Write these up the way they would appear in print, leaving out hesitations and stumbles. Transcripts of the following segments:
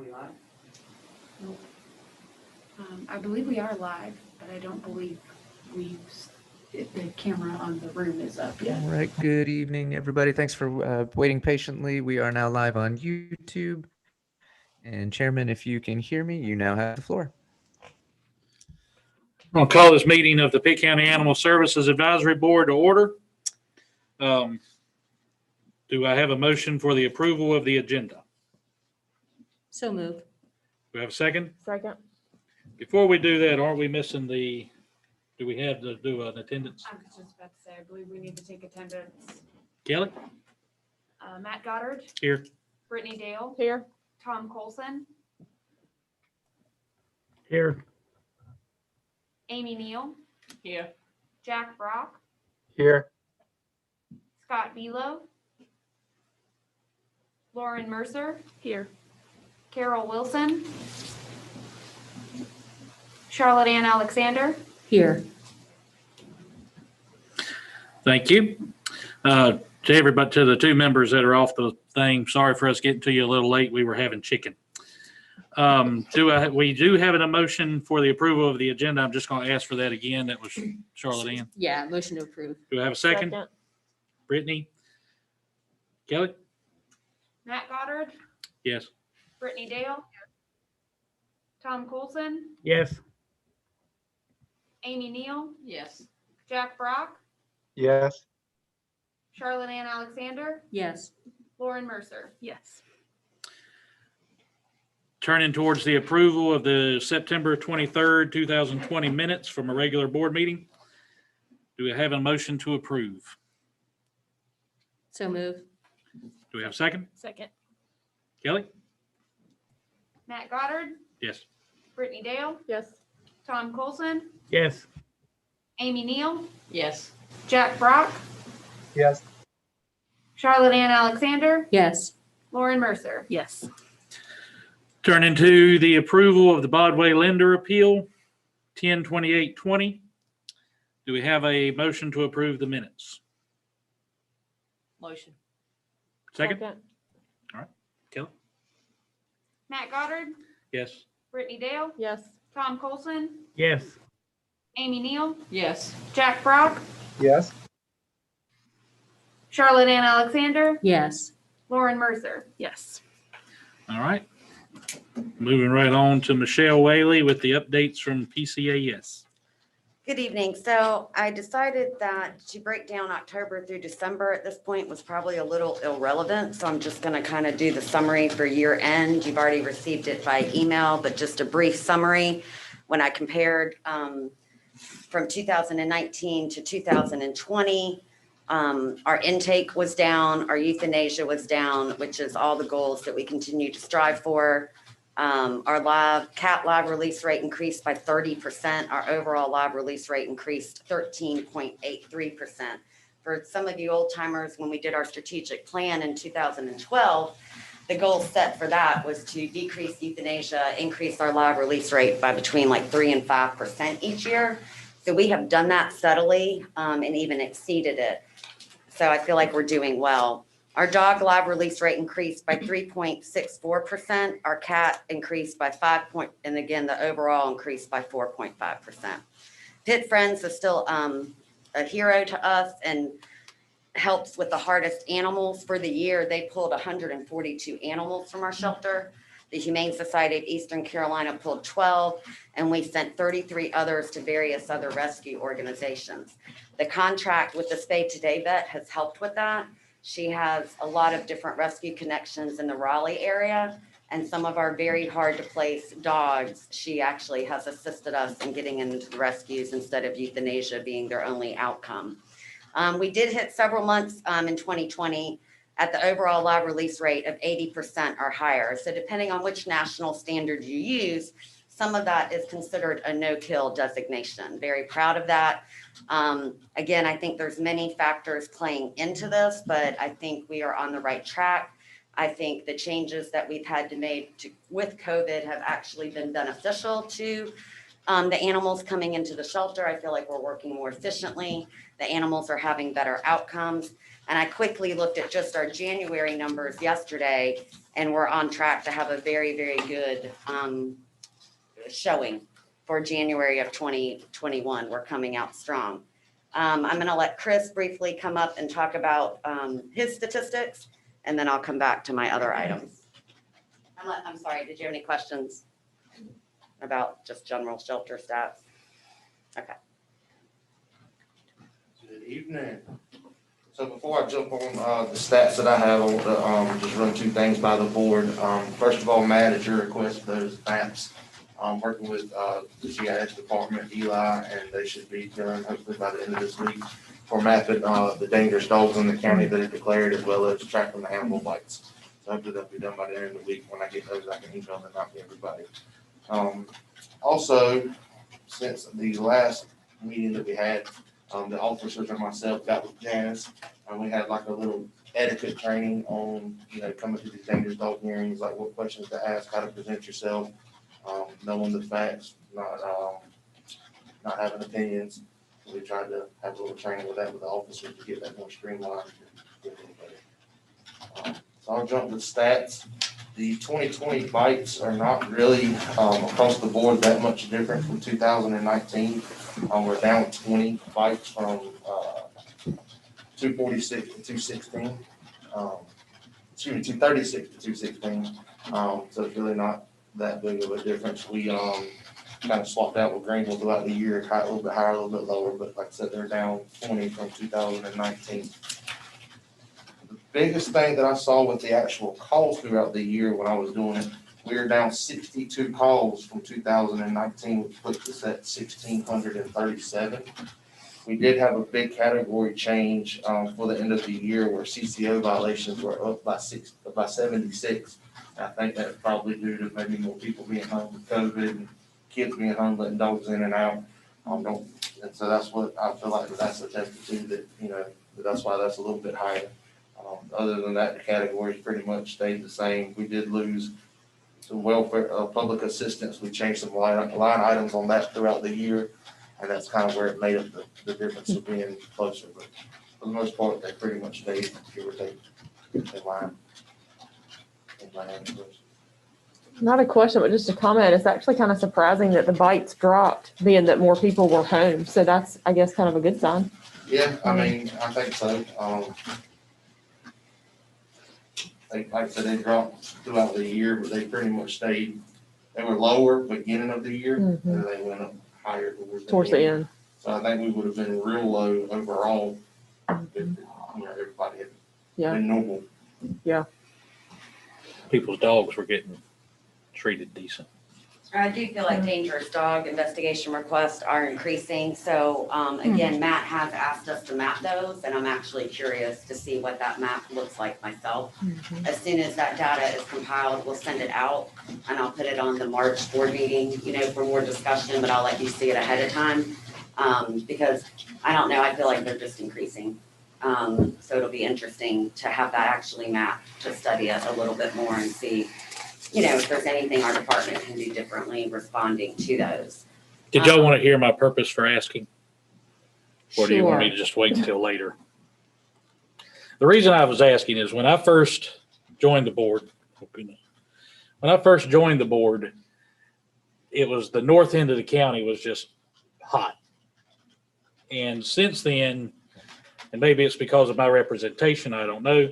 we live? Nope. I believe we are live, but I don't believe the camera on the room is up yet. All right, good evening, everybody. Thanks for waiting patiently. We are now live on YouTube. And Chairman, if you can hear me, you now have the floor. I'll call this meeting of the Pitt County Animal Services Advisory Board to order. Do I have a motion for the approval of the agenda? So moved. Do I have a second? Second. Before we do that, aren't we missing do we have to do an attendance? I was just about to say, I believe we need to take attendance. Kelly? Matt Goddard, Here. Brittany Dale, Here. Tom Colson, Here. Amy Neal, Here. Jack Brock, Here. Scott Velo, Lauren Mercer, Here. Carol Wilson, Charlotte Ann Alexander, Here. Thank you. To everybody, to the two members that are off the thing, sorry for us getting to you a little late. We were having chicken. We do have an emotion for the approval of the agenda. I'm just going to ask for that again. That was Charlotte Ann. Yeah, motion to approve. Do I have a second? Brittany? Kelly? Matt Goddard, Yes. Brittany Dale, Tom Colson, Yes. Amy Neal, Yes. Jack Brock, Yes. Charlotte Ann Alexander, Yes. Lauren Mercer. Yes. Turning towards the approval of the September 23rd, 2020 minutes from a regular board meeting. Do we have a motion to approve? So moved. Do we have a second? Second. Kelly? Matt Goddard, Yes. Brittany Dale, Yes. Tom Colson, Yes. Amy Neal, Yes. Jack Brock, Yes. Charlotte Ann Alexander, Yes. Lauren Mercer. Yes. Turning to the approval of the Bodway lender appeal, 10/28/20. Do we have a motion to approve the minutes? Motion. Second? Kelly? Matt Goddard, Yes. Brittany Dale, Yes. Tom Colson, Yes. Amy Neal, Yes. Jack Brock, Yes. Charlotte Ann Alexander, Yes. Lauren Mercer. Yes. All right. Moving right on to Michelle Whaley with the updates from PCAS. Good evening. So I decided that to break down October through December at this point was probably a little irrelevant. So I'm just going to kind of do the summary for year end. You've already received it by email, but just a brief summary. When I compared from 2019 to 2020, our intake was down, our euthanasia was down, which is all the goals that we continue to strive for. Our cat live release rate increased by 30%. Our overall live release rate increased 13.83%. For some of you old timers, when we did our strategic plan in 2012, the goal set for that was to decrease euthanasia, increase our live release rate by between like 3 and 5% each year. So we have done that steadily and even exceeded it. So I feel like we're doing well. Our dog live release rate increased by 3.64%. Our cat increased by and again, the overall increased by 4.5%. Pitt Friends is still a hero to us and helps with the hardest animals. For the year, they pulled 142 animals from our shelter. The Humane Society of Eastern Carolina pulled 12, and we sent 33 others to various other rescue organizations. The contract with the Spay Today vet has helped with that. She has a lot of different rescue connections in the Raleigh area, and some of our very hard to place dogs, she actually has assisted us in getting into the rescues instead of euthanasia being their only outcome. We did hit several months in 2020 at the overall live release rate of 80% or higher. So depending on which national standard you use, some of that is considered a no-kill designation. Very proud of that. Again, I think there's many factors playing into this, but I think we are on the right track. I think the changes that we've had to make with COVID have actually been beneficial to The animals coming into the shelter, I feel like we're working more efficiently. The animals are having better outcomes. And I quickly looked at just our January numbers yesterday, and we're on track to have a very, very good showing for January of 2021. We're coming out strong. I'm going to let Chris briefly come up and talk about his statistics, and then I'll come back to my other items. I'm sorry, did you have any questions about just general shelter stats? Okay. Good evening. So before I jump on the stats that I have, I want to just run two things by the board. First of all, Matt, at your request, those maps, working with the GIS department, Eli, and they should be done hopefully by the end of this week for mapping the dangerous dogs in the county that are declared, as well as tracking the animal bites. So hopefully that'll be done by the end of the week. When I get those, I can email them out to everybody. Also, since the last meeting that we had, the officers and myself got with Janice, and we had like a little etiquette training on, coming to these dangerous dog hearings, like what questions to ask, how to present yourself, knowing the facts, not having opinions. We tried to have a little training with that with the officers to get that more streamlined. So I'll jump to stats. The 2020 bites are not really across the board that much different from 2019. We're down 20 bites from 246 to 216. 236 to 216. So it's really not that big of a difference. We kind of swapped out with Greenville throughout the year, a little bit higher, a little bit lower, but like I said, they're down 20 from 2019. The biggest thing that I saw with the actual calls throughout the year when I was doing it, we are down 62 calls from 2019, which puts us at 1,637. We did have a big category change for the end of the year where CCO violations were up by 76. I think that's probably due to maybe more people being home with COVID and kids being home, letting dogs in and out. And so that's what I feel like that's attested to, that, that's why that's a little bit higher. Other than that, the categories pretty much stayed the same. We did lose some welfare, public assistance. We changed some line items on that throughout the year, and that's kind of where it made up the difference of being closer. But for the most part, they pretty much stayed, give or take, in line. Not a question, but just a comment. It's actually kind of surprising that the bites dropped, being that more people were home. So that's, I guess, kind of a good sign. Yeah, I mean, I think so. Like I said, they dropped throughout the year, but they pretty much stayed. They were lower beginning of the year, and they went up higher Towards the end. So I think we would have been real low overall if everybody had been normal. Yeah. People's dogs were getting treated decent. I do feel like dangerous dog investigation requests are increasing. So again, Matt has asked us to map those, and I'm actually curious to see what that map looks like myself. As soon as that data is compiled, we'll send it out, and I'll put it on the March board meeting, for more discussion, but I'll let you see it ahead of time. Because I don't know, I feel like they're just increasing. So it'll be interesting to have that actually mapped, to study it a little bit more and see, if there's anything our department can do differently responding to those. Did y'all want to hear my purpose for asking? Or do you want me Sure. to just wait until later? The reason I was asking is when I first joined the board, it was the north end of the county was just hot. And since then, and maybe it's because of my representation, I don't know,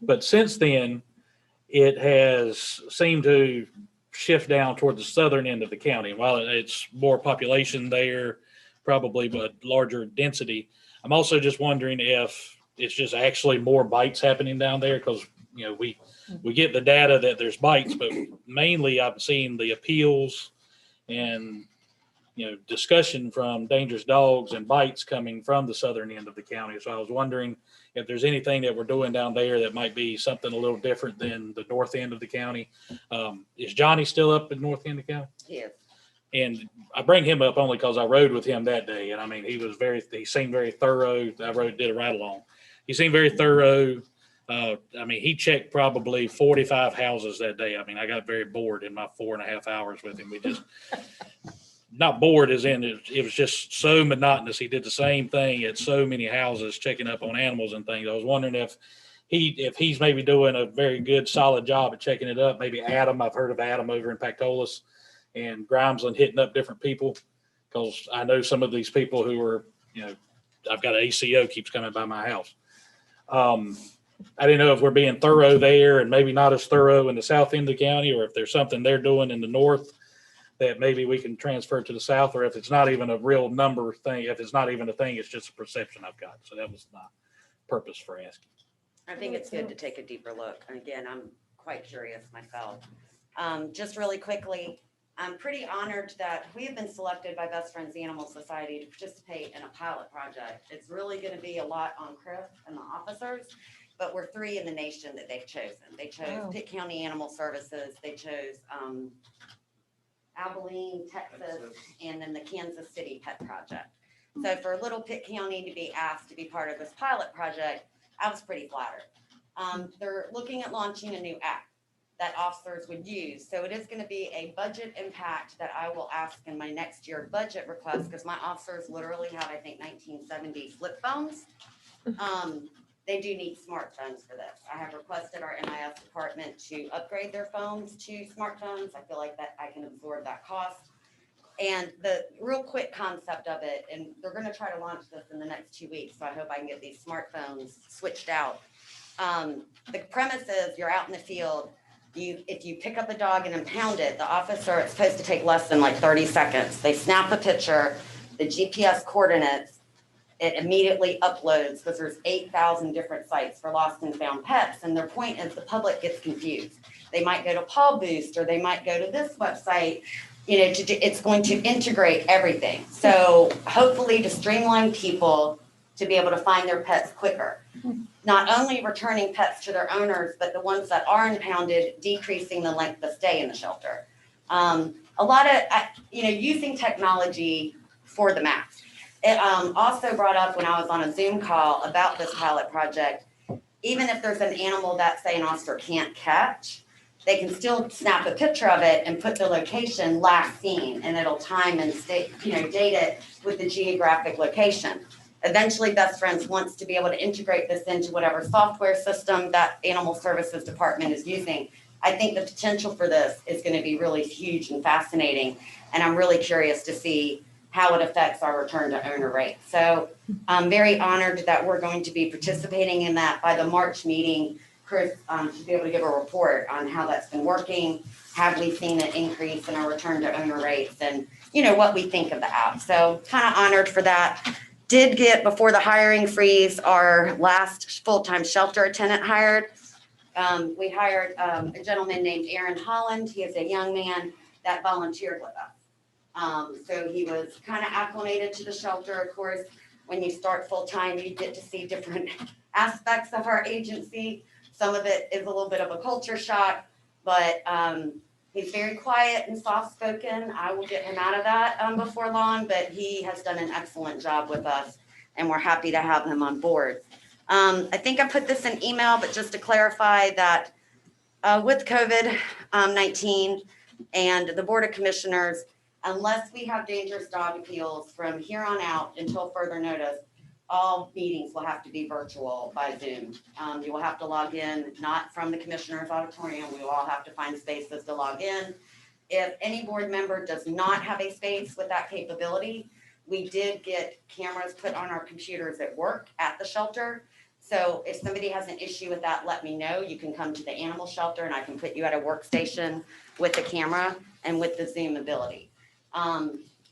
but since then, it has seemed to shift down toward the southern end of the county. And while it's more population there, probably but larger density, I'm also just wondering if it's just actually more bites happening down there, because we get the data that there's bites, but mainly I'm seeing the appeals and discussion from dangerous dogs and bites coming from the southern end of the county. So I was wondering if there's anything that we're doing down there that might be something a little different than the north end of the county. Is Johnny still up in north end of the county? Yes. And I bring him up only because I rode with him that day. And I mean, he seemed very thorough. Did a ride along. He seemed very thorough. He checked probably 45 houses that day. I mean, I got very bored in my 4.5 hours with him. not bored as in, it was just so monotonous. He did the same thing at so many houses, checking up on animals and things. I was wondering if he's maybe doing a very good, solid job at checking it up. Maybe Adam, I've heard of Adam over in Pactolus and Grimesland hitting up different people. Because I know some of these people who are, I've got an ACO keeps coming by my house. I didn't know if we're being thorough there and maybe not as thorough in the south end of the county, or if there's something they're doing in the north that maybe we can transfer to the south, or if it's not even a real number thing, if it's not even a thing, it's just a perception I've got. So that was my purpose for asking. I think it's good to take a deeper look. And again, I'm quite curious myself. Just really quickly, I'm pretty honored that we have been selected by Best Friends Animal Society to participate in a pilot project. It's really going to be a lot on Chris and the officers, but we're 3 in the nation that they've chosen. They chose Pitt County Animal Services, they chose Abilene, Texas, and then the Kansas City Pet Project. So for little Pitt County to be asked to be part of this pilot project, I was pretty flattered. They're looking at launching a new app that officers would use. So it is going to be a budget impact that I will ask in my next year budget request, because my officers literally have, I think, 1970 flip phones. They do need smartphones for this. I have requested our MIS department to upgrade their phones to smartphones. I feel like that I can absorb that cost. And the real quick concept of it, and they're going to try to launch this in the next 2 weeks, so I hope I can get these smartphones switched out. The premise is you're out in the field. If you pick up a dog and impound it, the officer, it's supposed to take less than like 30 seconds. They snap a picture, the GPS coordinates, it immediately uploads, because there's 8,000 different sites for lost and found pets. And their point is the public gets confused. They might go to Paw Boost, or they might go to this website. It's going to integrate everything. So hopefully to streamline people to be able to find their pets quicker. Not only returning pets to their owners, but the ones that are impounded, decreasing the length of stay in the shelter. A lot of, using technology for the max. It also brought up when I was on a Zoom call about this pilot project, even if there's an animal that, say, an officer can't catch, they can still snap a picture of it and put the location last seen, and it'll time and date it with the geographic location. Eventually, Best Friends wants to be able to integrate this into whatever software system that Animal Services Department is using. I think the potential for this is going to be really huge and fascinating, and I'm really curious to see how it affects our return to owner rate. So I'm very honored that we're going to be participating in that. By the March meeting, Chris should be able to give a report on how that's been working. Have we seen an increase in our return to owner rates, and what we think of the app. So kind of honored for that. Did get, before the hiring freeze, our last full-time shelter attendant hired. We hired a gentleman named Aaron Holland. He is a young man that volunteered with us. So he was kind of acclimated to the shelter. Of course, when you start full-time, you get to see different aspects of our agency. Some of it is a little bit of a culture shock, but he's very quiet and soft-spoken. I will get him out of that before long, but he has done an excellent job with us, and we're happy to have him on board. I think I put this in email, but just to clarify that with COVID-19 and the Board of Commissioners, unless we have dangerous dog appeals from here on out until further notice, all meetings will have to be virtual by Zoom. You will have to log in, not from the Commissioner's auditorium. We will all have to find spaces to log in. If any board member does not have a space with that capability, we did get cameras put on our computers at work at the shelter. So if somebody has an issue with that, let me know. You can come to the animal shelter and I can put you at a workstation with the camera and with the Zoom ability.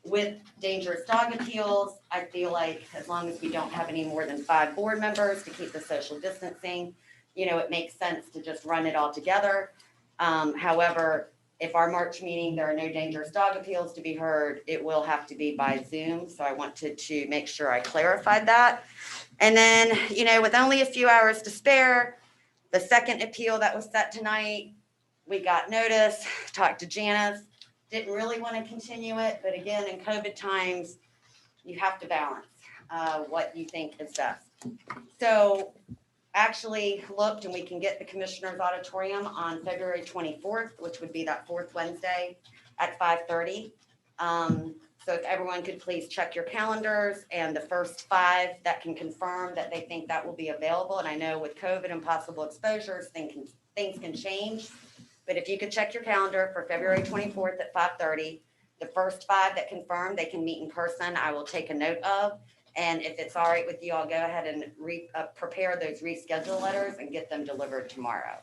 With dangerous dog appeals, I feel like as long as we don't have any more than 5 board members to keep the social distancing, it makes sense to just run it all together. However, if our March meeting, there are no dangerous dog appeals to be heard, it will have to be by Zoom. So I wanted to make sure I clarified that. And then, with only a few hours to spare, the second appeal that was set tonight, we got notice, talked to Janice. Didn't really want to continue it, but again, in COVID times, you have to balance what you think is best. So actually looked, and we can get the Commissioner's Auditorium on February 24th, which would be that 4th Wednesday at 5:30. So if everyone could please check your calendars, and the first 5 that can confirm that they think that will be available. And I know with COVID and possible exposures, things can change. But if you could check your calendar for February 24th at 5:30, the first 5 that confirm they can meet in person, I will take a note of. And if it's all right with you, I'll go ahead and prepare those reschedule letters and get them delivered tomorrow.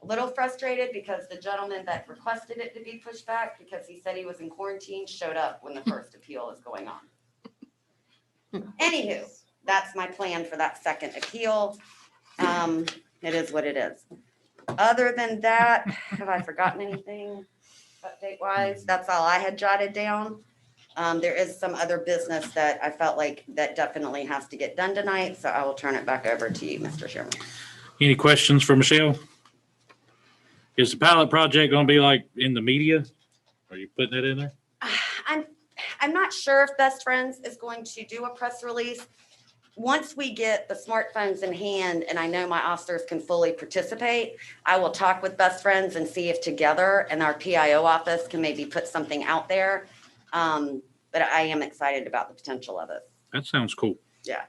A little frustrated because the gentleman that requested it to be pushed back, because he said he was in quarantine, showed up when the first appeal is going on. Anywho, that's my plan for that second appeal. It is what it is. Other than that, have I forgotten anything update wise? That's all I had jotted down. There is some other business that I felt like that definitely has to get done tonight, so I will turn it back over to you, Mr. Chairman. Any questions for Michelle? Is the pilot project going to be like in the media? Are you putting that in there? I'm not sure if Best Friends is going to do a press release. Once we get the smartphones in hand and I know my officers can fully participate, I will talk with Best Friends and see if together and our PIO office can maybe put something out there. But I am excited about the potential of it. That sounds cool. Yeah.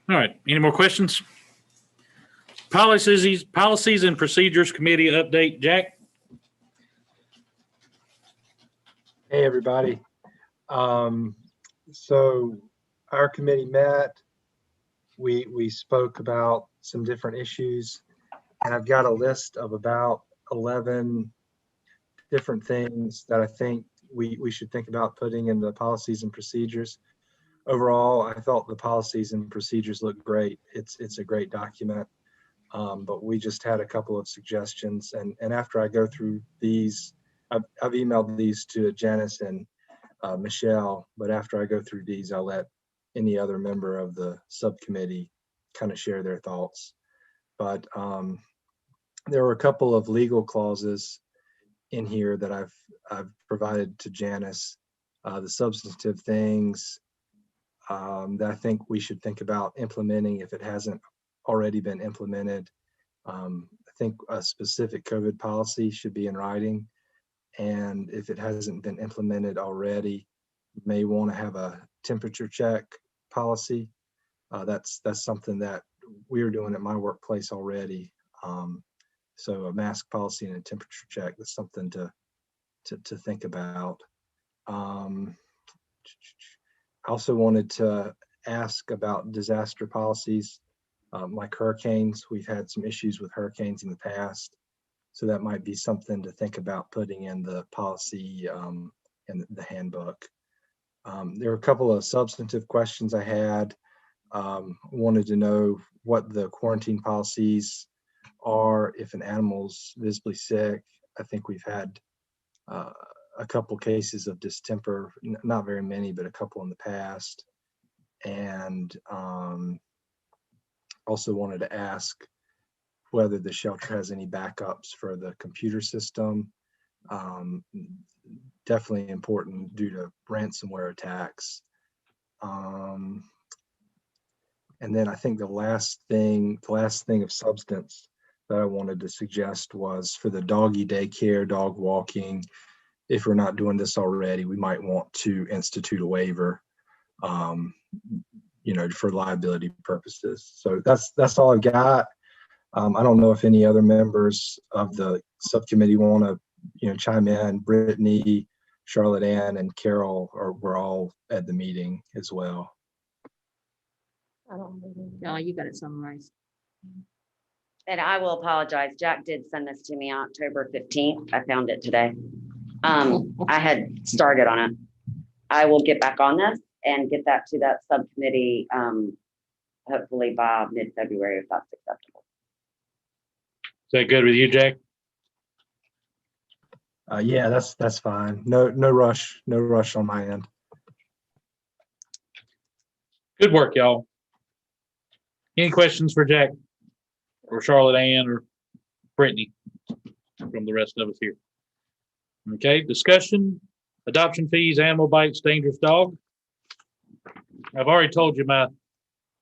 All right. Any more questions? Policies and Procedures Committee update. Jack? Hey, everybody. So our committee met. We spoke about some different issues, and I've got a list of about 11 different things that I think we should think about putting in the policies and procedures. Overall, I thought the policies and procedures look great. It's a great document. But we just had a couple of suggestions, and after I go through these, I've emailed these to Janice and Michelle, but after I go through these, I'll let any other member of the subcommittee kind of share their thoughts. But there were a couple of legal clauses in here that I've provided to Janice, the substantive things that I think we should think about implementing if it hasn't already been implemented. I think a specific COVID policy should be in writing, and if it hasn't been implemented already, you may want to have a temperature check policy. That's something that we're doing at my workplace already. So a mask policy and a temperature check is something to think about. I also wanted to ask about disaster policies. Like hurricanes, we've had some issues with hurricanes in the past. So that might be something to think about putting in the policy in the handbook. There were a couple of substantive questions I had. Wanted to know what the quarantine policies are if an animal's visibly sick. I think we've had a couple cases of distemper, not very many, but a couple in the past. And also wanted to ask whether the shelter has any backups for the computer system. Definitely important due to ransomware attacks. And then I think the last thing of substance that I wanted to suggest was for the doggy daycare, dog walking. If we're not doing this already, we might want to institute a waiver, for liability purposes. So that's all I've got. I don't know if any other members of the subcommittee want to, chime in. Brittany, Charlotte Ann, and Carol were all at the meeting as well. No, you got it summarized. And I will apologize. Jack did send this to me on October 15th. I found it today. I had started on it. I will get back on this and get that to that subcommittee, hopefully by mid-February, if that's acceptable. Is that good with you, Jack? Yeah, that's fine. No rush on my end. Good work, y'all. Any questions for Jack or Charlotte Ann or Brittany from the rest of us here? Okay, discussion, adoption fees, animal bites, dangerous dog. I've already told you my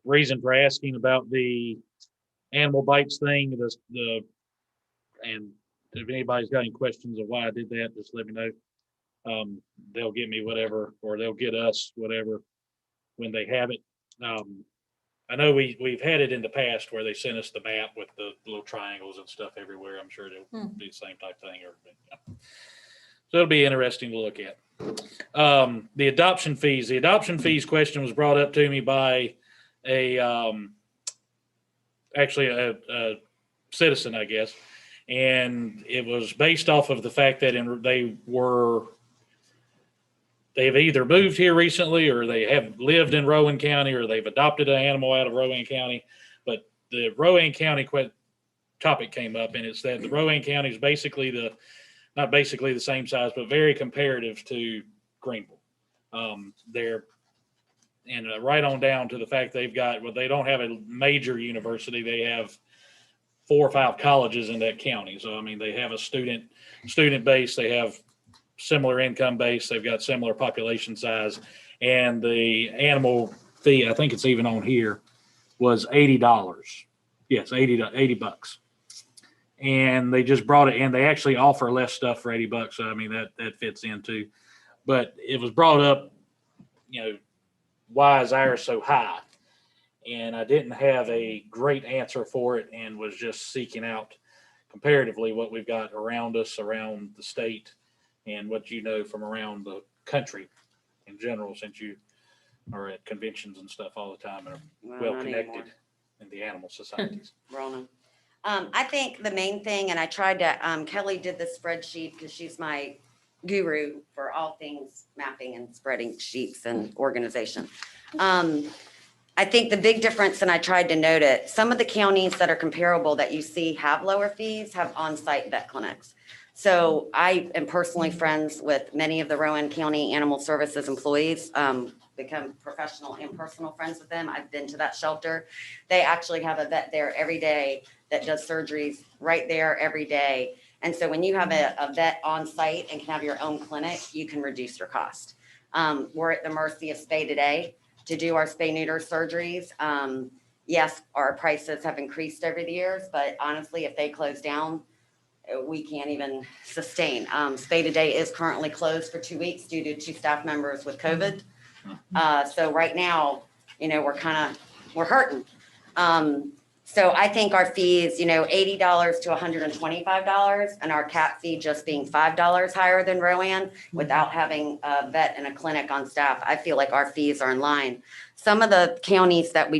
reason for asking about the animal bites thing. And if anybody's got any questions of why I did that, just let me know. they'll get me whatever, or they'll get us whatever when they have it. I know we've had it in the past where they sent us the map with the little triangles and stuff everywhere. I'm sure they'll do the same type thing. So it'll be interesting to look at. The adoption fees. The adoption fees question was brought up to me by actually a citizen, I guess. And it was based off of the fact that they've either moved here recently, or they have lived in Rowan County, or they've adopted an animal out of Rowan County. But the Rowan County topic came up, and it's that the Rowan County is not basically the same size, but very comparative to Greenville. They're right on down to the fact they don't have a major university. They have 4 or 5 colleges in that county. So, I mean, they have a student base. They have similar income base. They've got similar population size. And the animal fee, I think it's even on here, was $80. Yes, $80. And they just brought it, and they actually offer less stuff for $80. So, I mean, that fits in too. But it was brought up, why is ours so high? And I didn't have a great answer for it, and was just seeking out comparatively what we've got around us, around the state, and what from around the country in general, since you are at conventions and stuff all the time and are well not connected anymore. in the animal societies. Ronan. I think the main thing, and I tried to, Kelly did the spreadsheet because she's my guru for all things mapping and spreading sheets and organization. I think the big difference, and I tried to note it, some of the counties that are comparable that you see have lower fees have on-site vet clinics. So I am personally friends with many of the Rowan County Animal Services employees, become professional and personal friends with them. I've been to that shelter. They actually have a vet there every day that does surgeries right there every day. And so when you have a vet on site and can have your own clinic, you can reduce your cost. We're at the mercy of Spay Today to do our spay neuter surgeries. Yes, our prices have increased over the years, but honestly, if they close down, we can't even sustain. Spay Today is currently closed for 2 weeks due to 2 staff members with COVID. So right now, we're hurting. So I think our fees, $80 to $125, and our cat fee just being $5 higher than Rowan without having a vet and a clinic on staff. I feel like our fees are in line. Some of the counties that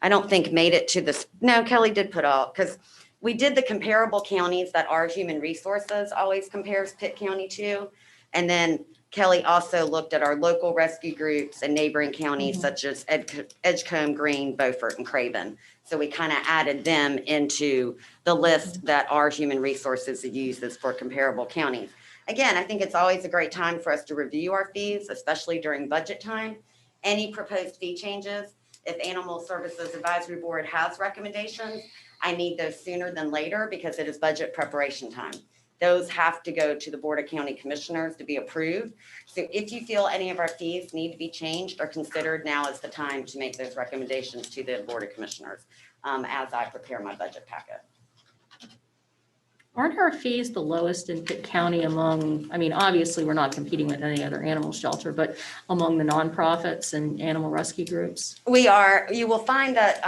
I don't think made it to no, Kelly did put all, because we did the comparable counties that our human resources always compares Pitt County to. And then Kelly also looked at our local rescue groups and neighboring counties such as Edgecombe, Greene, Beaufort, and Craven. So we kind of added them into the list that our human resources uses for comparable counties. Again, I think it's always a great time for us to review our fees, especially during budget time. Any proposed fee changes, if Animal Services Advisory Board has recommendations, I need those sooner than later because it is budget preparation time. Those have to go to the Board of County Commissioners to be approved. So if you feel any of our fees need to be changed or considered, now is the time to make those recommendations to the Board of Commissioners as I prepare my budget packet. Aren't our fees the lowest in Pitt County obviously we're not competing with any other animal shelter, but among the nonprofits and animal rescue groups? We are. You will find that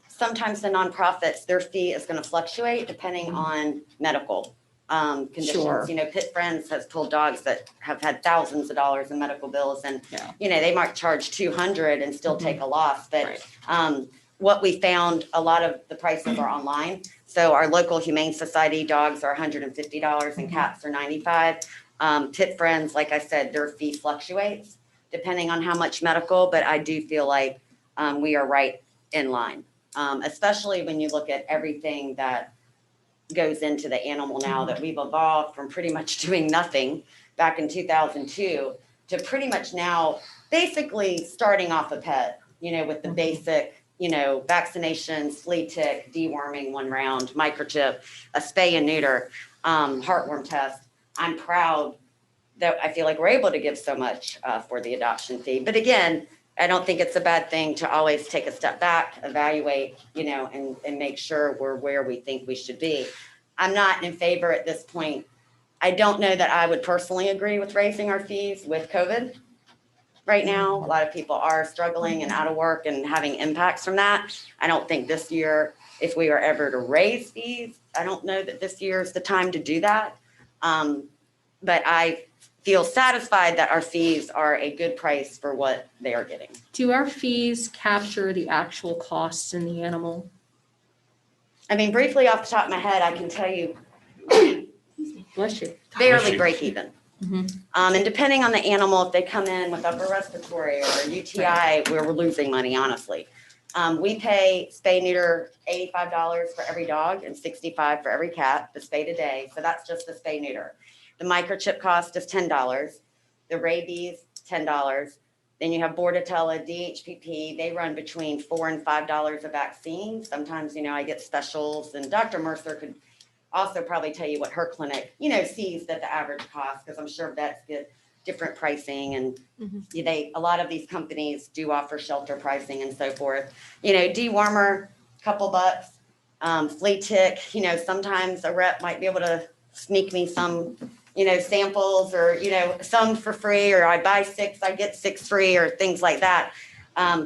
sometimes the nonprofits, their fee is going to fluctuate depending on medical conditions. Sure. Pitt Friends has pulled dogs that have had thousands of dollars in medical bills, and they might charge $200 and still take a loss. But what we found, a lot of the prices are online. So our local Humane Society dogs are $150 and cats are $95. Pitt Friends, like I said, their fee fluctuates depending on how much medical, but I do feel like we are right in line, especially when you look at everything that goes into the animal now, that we've evolved from pretty much doing nothing back in 2002 to pretty much now basically starting off a pet, with the basic, vaccinations, flea tick, deworming 1 round, microchip, a spay and neuter, heartworm test. I'm proud that I feel like we're able to give so much for the adoption fee. But again, I don't think it's a bad thing to always take a step back, evaluate, and make sure we're where we think we should be. I'm not in favor at this point. I don't know that I would personally agree with raising our fees with COVID right now. A lot of people are struggling and out of work and having impacts from that. I don't think this year, if we are ever to raise fees, I don't know that this year is the time to do that. But I feel satisfied that our fees are a good price for what they are getting. Do our fees capture the actual costs in the animal? I mean, briefly off the top of my head, I can tell you Bless you. barely break even. Mhm. And depending on the animal, if they come in with upper respiratory or UTI, we're losing money, honestly. We pay spay neuter $85 for every dog and $65 for every cat, the spay a day. So that's just the spay neuter. The microchip cost is $10. The rabies, $10. Then you have Bordetella, DHPP. They run between $4 and $5 a vaccine. Sometimes, I get specials, and Dr. Mercer could also probably tell you what her clinic, sees that the average cost, because I'm sure vets get different pricing, and a lot of these companies do offer shelter pricing and so forth. Dewormer, couple bucks. Flea tick, sometimes a rep might be able to sneak me some, samples, or, some for free, or I buy 6, I get 6 free, or things like that.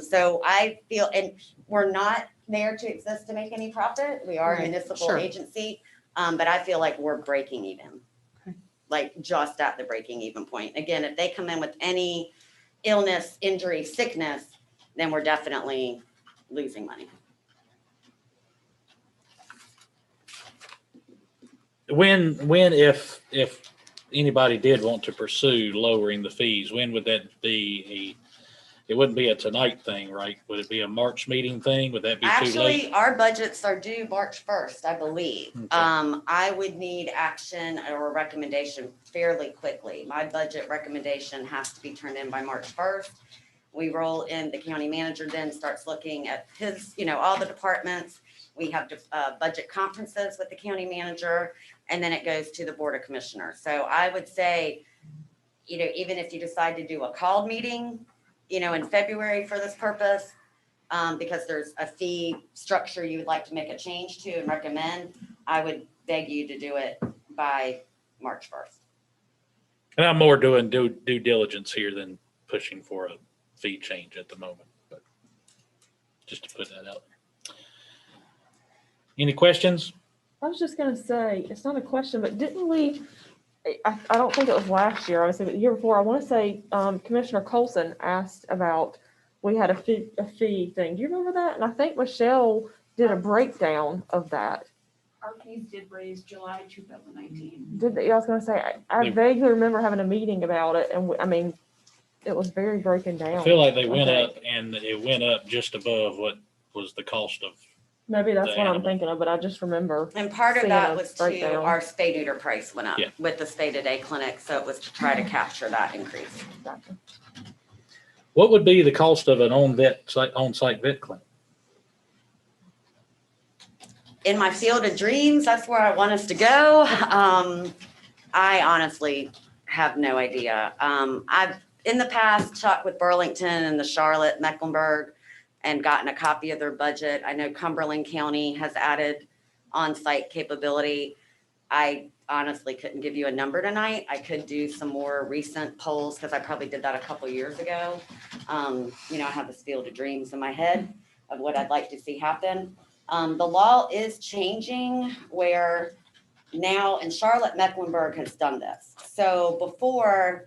So I feel, and we're not there to exist to make any profit. We are a Right, municipal sure. agency, but I feel like we're breaking even. Okay. Like just at the breaking even point. Again, if they come in with any illness, injury, sickness, then we're definitely losing money. If anybody did want to pursue lowering the fees, when would that be? It wouldn't be a tonight thing, right? Would it be a March meeting thing? Would that be too late? Actually, our budgets are due March 1st, I believe. Okay. I would need action or a recommendation fairly quickly. My budget recommendation has to be turned in by March 1st. We roll in, the county manager then starts looking at his, all the departments. We have budget conferences with the county manager, and then it goes to the Board of Commissioners. So I would say, even if you decide to do a called meeting, in February for this purpose, because there's a fee structure you would like to make a change to and recommend, I would beg you to do it by March 1st. And I'm more doing due diligence here than pushing for a fee change at the moment, but just to put that out there. Any questions? I was just gonna say, it's not a question, but didn't we, I don't think it was last year, obviously, but the year before, I want to say, Commissioner Colson asked about, we had a fee thing. Do you remember that? And I think Michelle did a breakdown of that. Our fees did raise July 2019. Did they? I was gonna say, I vaguely remember having a meeting about it, and it was very broken down. I feel like they went Okay. up, and it went up just above what was the cost of. Maybe that's the what I'm animal. thinking of, but I just remember. And part of Seeing that a was breakdown. our spay neuter price went up Yeah. with the spay today clinic. So it was to try to capture that increase. Gotcha. What would be the cost of an on-site vet clinic? In my field of dreams, that's where I want us to go. I honestly have no idea. I've in the past talked with Burlington and the Charlotte, Mecklenburg, and gotten a copy of their budget. I know Cumberland County has added on-site capability. I honestly couldn't give you a number tonight. I could do some more recent polls because I probably did that a couple years ago. I have this field of dreams in my head of what I'd like to see happen. The law is changing where now, and Charlotte Mecklenburg has done this. So before,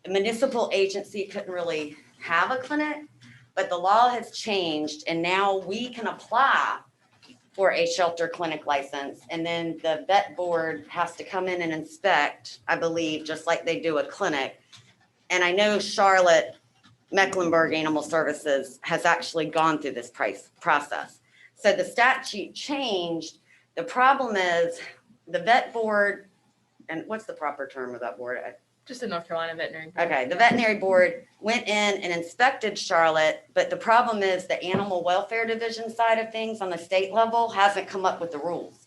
a municipal agency couldn't really have a clinic, but the law has changed, and now we can apply for a shelter clinic license, and then the vet board has to come in and inspect, I believe, just like they do a clinic. And I know Charlotte Mecklenburg Animal Services has actually gone through this process. So the statute changed. The problem is the vet board, and what's the proper term of that board? Just the North Carolina Veterinary Board. Okay, the veterinary board went in and inspected Charlotte, but the problem is the animal welfare division side of things on the state level hasn't come up with the rules.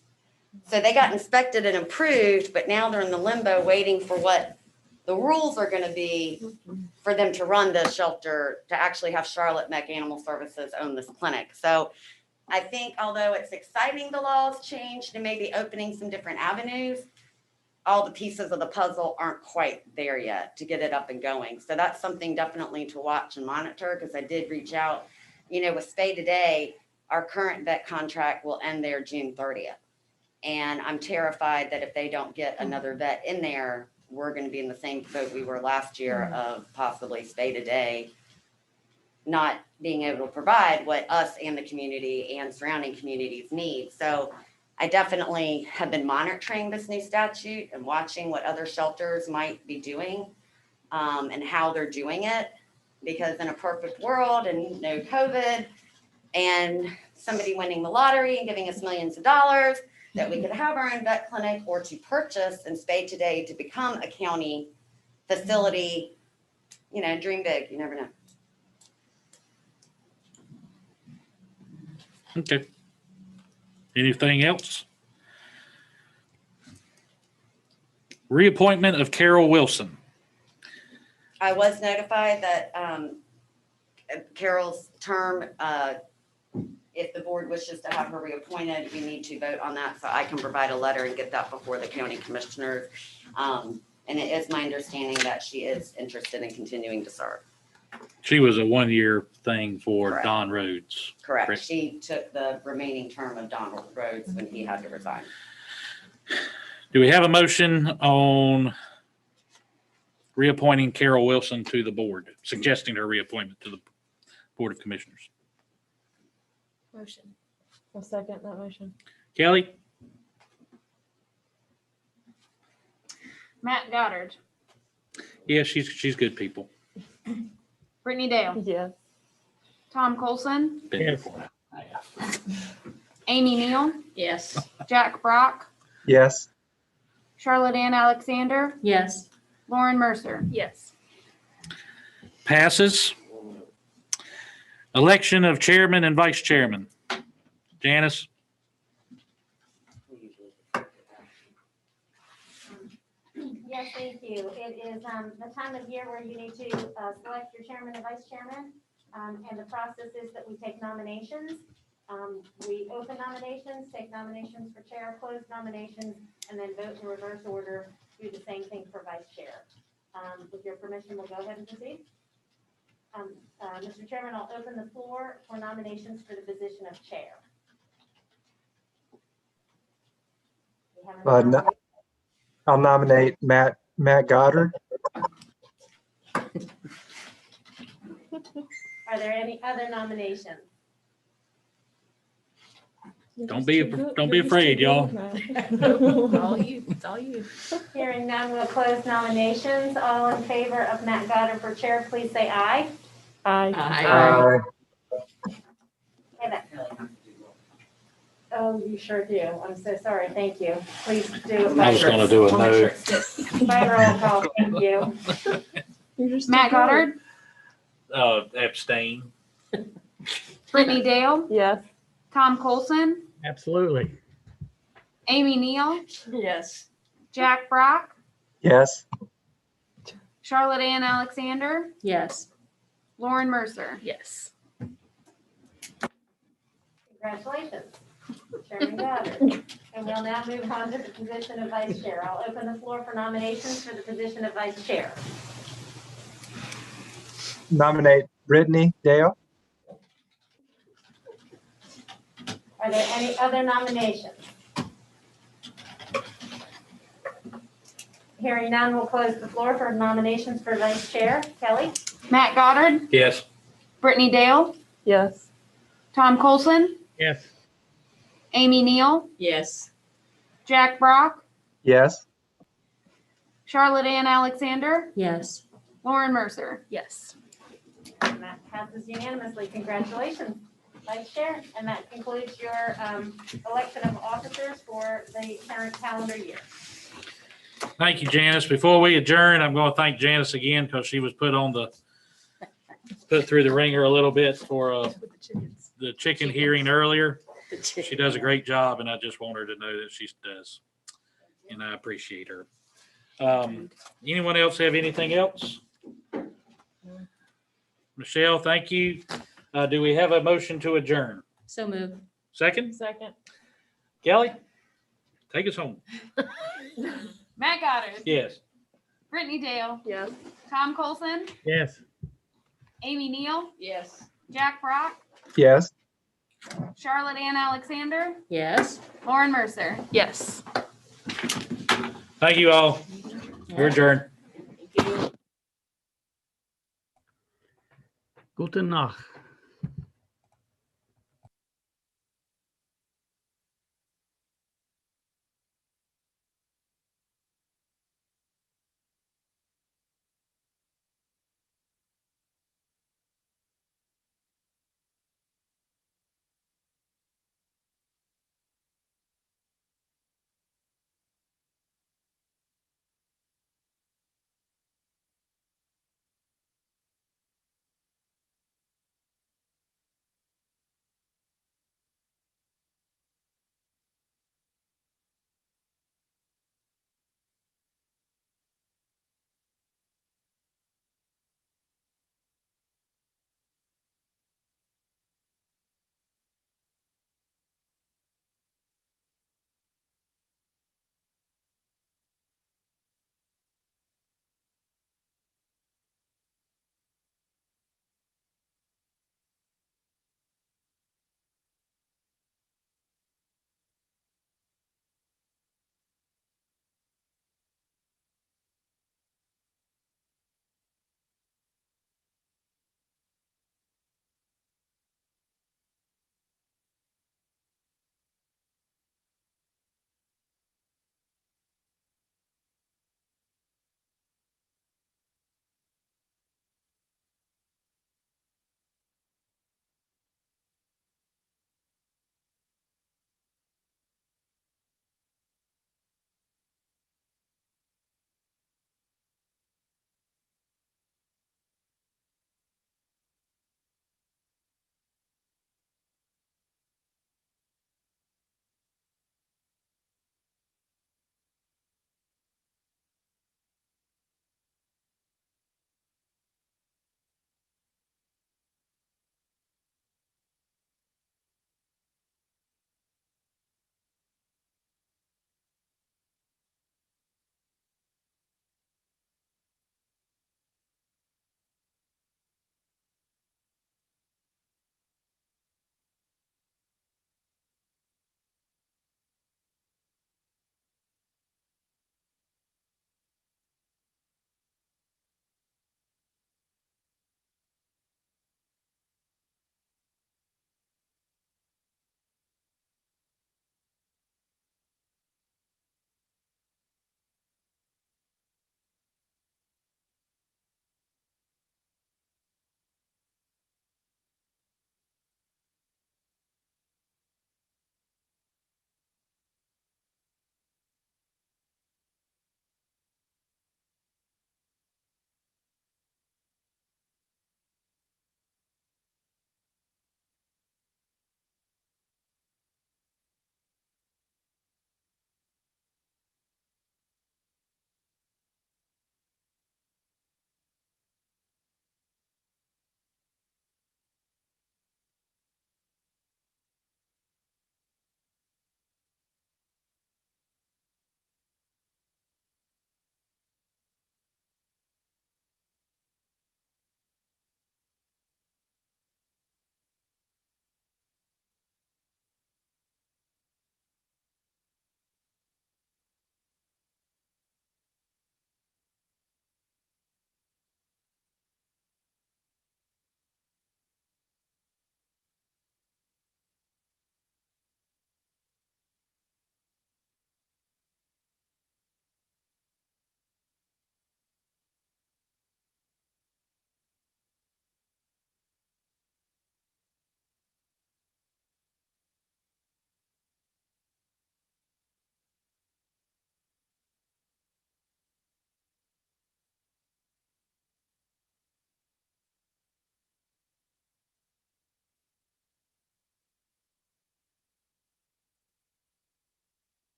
So they got inspected and approved, but now they're in the limbo waiting for what the rules are gonna be for them to run the shelter, to actually have Charlotte Mech Animal Services own this clinic. So I think although it's exciting the law's changed and maybe opening some different avenues, all the pieces of the puzzle aren't quite there yet to get it up and going. So that's something definitely to watch and monitor, because I did reach out, with Spay Today, our current vet contract will end there June 30th. And I'm terrified that if they don't get another vet in there, we're going to be in the same boat we were last year of possibly Spay Today not being able to provide what us and the community and surrounding communities need. So I definitely have been monitoring this new statute and watching what other shelters might be doing and how they're doing it. Because in a perfect world and no COVID and somebody winning the lottery and giving us millions of dollars, that we could have our own vet clinic or to purchase and Spay Today to become a county facility, dream big, you never know. Okay. Anything else? Reappointment of Carol Wilson. I was notified that Carol's term, if the board wishes to have her reappointed, we need to vote on that. So I can provide a letter and get that before the county commissioners. And it is my understanding that she is interested in continuing to serve. She was a 1-year thing for Correct. Don Rhodes. Correct. She took the remaining term of Donald Rhodes when he had to resign. Do we have a motion on reappointing Carol Wilson to the board, suggesting her reappointment to the Board of Commissioners? Motion. I'll second that motion. Kelly? Matt Goddard, Yeah, she's good people. Brittany Dale, Yes. Tom Colson, Been here for Amy Neal, Yes. Jack Brock, Yes. Charlotte Ann Alexander, Yes. Lauren Mercer. Yes. Passes. Election of chairman and vice chairman. Janice? Yes, thank you. It is the time of year where you need to select your chairman and vice chairman. And the process is that we take nominations. We open nominations, take nominations for chair, close nominations, and then vote in reverse order. Do the same thing for vice chair. With your permission, we'll go ahead and proceed. Mr. Chairman, I'll open the floor for nominations for the position of chair. We have a No- nomination. I'll nominate Matt Goddard. Are there any other nominations? Don't be afraid, y'all. All you. It's all you. Hearing none, we'll close nominations. All in favor of Matt Goddard for chair, please say aye. Aye. Okay, that- Oh, you sure do. I'm so sorry. Thank you. Please do. I was gonna do a no. By roll call, thank you. Matt Goddard, Abstain. Brittany Dale, Yes. Tom Colson, Absolutely. Amy Neal, Yes. Jack Brock, Yes. Charlotte Ann Alexander, Yes. Lauren Mercer. Yes. Congratulations, Chairman Goddard. And we'll now move on to the position of vice chair. I'll open the floor for nominations for the position of vice chair. Nominate Brittany Dale. Are there any other nominations? Hearing none, we'll close the floor for nominations for vice chair. Kelly? Matt Goddard, Yes. Brittany Dale, Yes. Tom Colson, Yes. Amy Neal, Yes. Jack Brock, Yes. Charlotte Ann Alexander, Yes. Lauren Mercer. Yes. And that passes unanimously. Congratulations, Vice Chair. And that concludes your election of officers for the current calendar year. Thank you, Janice. Before we adjourn, I'm going to thank Janice again because she was put through the ringer a little bit for the chicken hearing earlier. She does a great job, and I just want her to know that she does. And I appreciate her. Anyone else have anything else? Michelle, thank you. Do we have a motion to adjourn? So move. Second? Second. Kelly? Take us home. Matt Goddard, Yes. Brittany Dale, Yes. Tom Colson, Yes. Amy Neal, Yes. Jack Brock, Yes. Charlotte Ann Alexander, Yes. Lauren Mercer. Yes. Thank you all. You're adjourned. Gute Nacht.